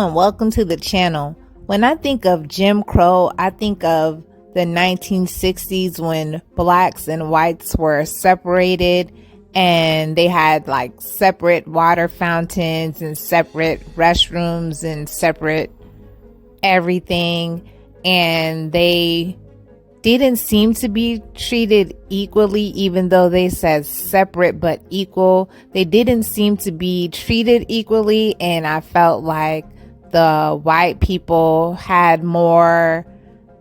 and welcome to the channel. When I think of Jim Crow, I think of the 1960s when blacks and whites were separated and they had like separate water fountains and separate restrooms and separate everything, and they didn't seem to be treated equally. Even though they said separate but equal, they didn't seem to be treated equally, and I felt like the white people had more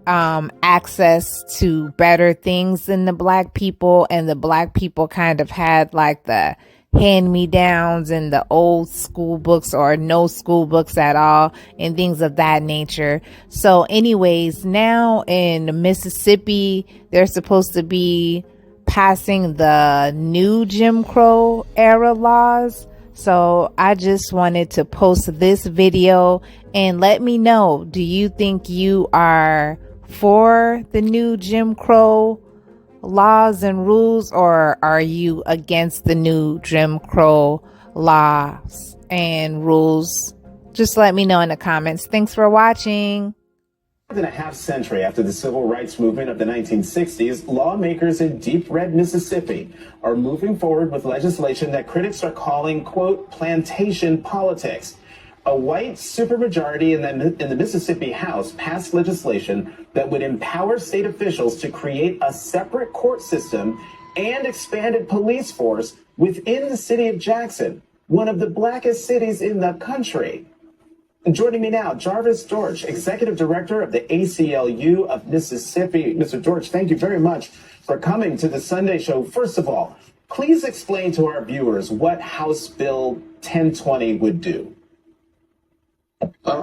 access to better things than the black people, and the black people kind of had like the hand-me-downs and the old school books or no school books at all and things of that nature. So anyways, now in Mississippi, they're supposed to be passing the new Jim Crow era laws. So I just wanted to post this video and let me know, do you think you are for the new Jim Crow laws and rules, or are you against the new Jim Crow laws and rules? Just let me know in the comments. Thanks for watching. More than a half century after the civil rights movement of the 1960s, lawmakers in deep red Mississippi are moving forward with legislation that critics are calling, quote, plantation politics. A white supermajority in the Mississippi House passed legislation that would empower state officials to create a separate court system and expanded police force within the city of Jackson, one of the blackest cities in the country. Joining me now, Jarvis George, Executive Director of the ACLU of Mississippi. Mr. George, thank you very much for coming to the Sunday Show. First of all, please explain to our viewers what House Bill 1020 would do.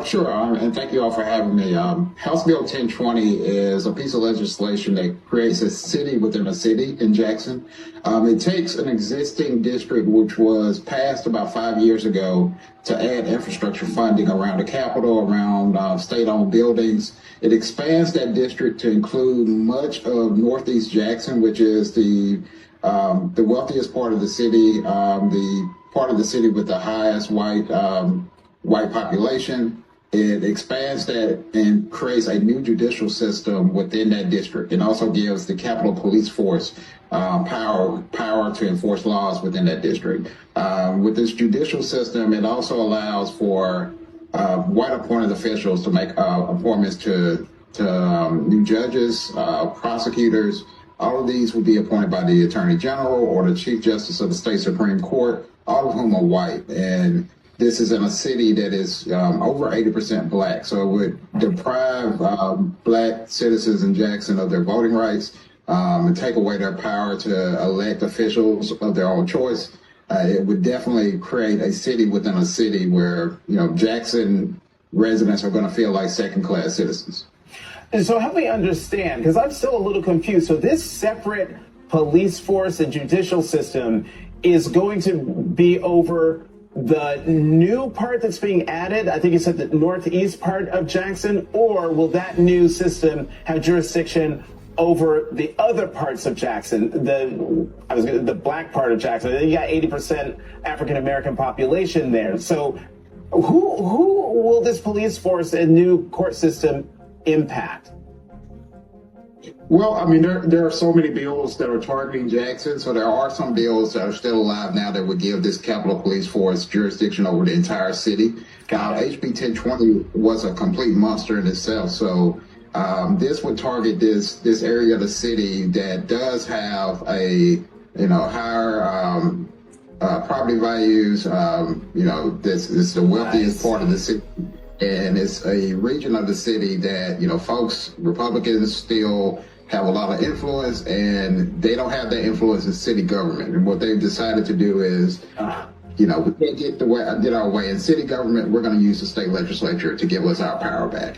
Sure, and thank you all for having me. House Bill 1020 is a piece of legislation that creates a city within a city in Jackson. It takes an existing district which was passed about 5 years ago to add infrastructure funding around the Capitol, around state-owned buildings. It expands that district to include much of Northeast Jackson, which is the wealthiest part of the city, the part of the city with the highest white population. It expands that and creates a new judicial system within that district, and also gives the Capitol Police Force power to enforce laws within that district. With this judicial system, it also allows for white appointed officials to make appointments to new judges, prosecutors. All of these will be appointed by the Attorney General or the Chief Justice of the State Supreme Court, all of whom are white. And this is in a city that is over 80% black, so it would deprive black citizens in Jackson of their voting rights and take away their power to elect officials of their own choice. It would definitely create a city within a city where, Jackson residents are going to feel like second-class citizens. And so help me understand, because I'm still a little confused. So this separate police force and judicial system is going to be over the new part that's being added, I think you said the northeast part of Jackson, or will that new system have jurisdiction over the other parts of Jackson, the black part of Jackson? You got 80% African American population there. So who will this police force and new court system impact? Well, I mean, there are so many bills that are targeting Jackson, so there are some bills that are still alive now that would give this Capitol Police Force jurisdiction over the entire city. HB 1020 was a complete monster in itself, so this would target this area of the city that does have a higher property values. This is the wealthiest part of the city. And it's a region of the city that, Republicans still have a lot of influence, and they don't have that influence in city government. And what they've decided to do is, we can't get our way in city government. We're going to use the state legislature to give us our power back.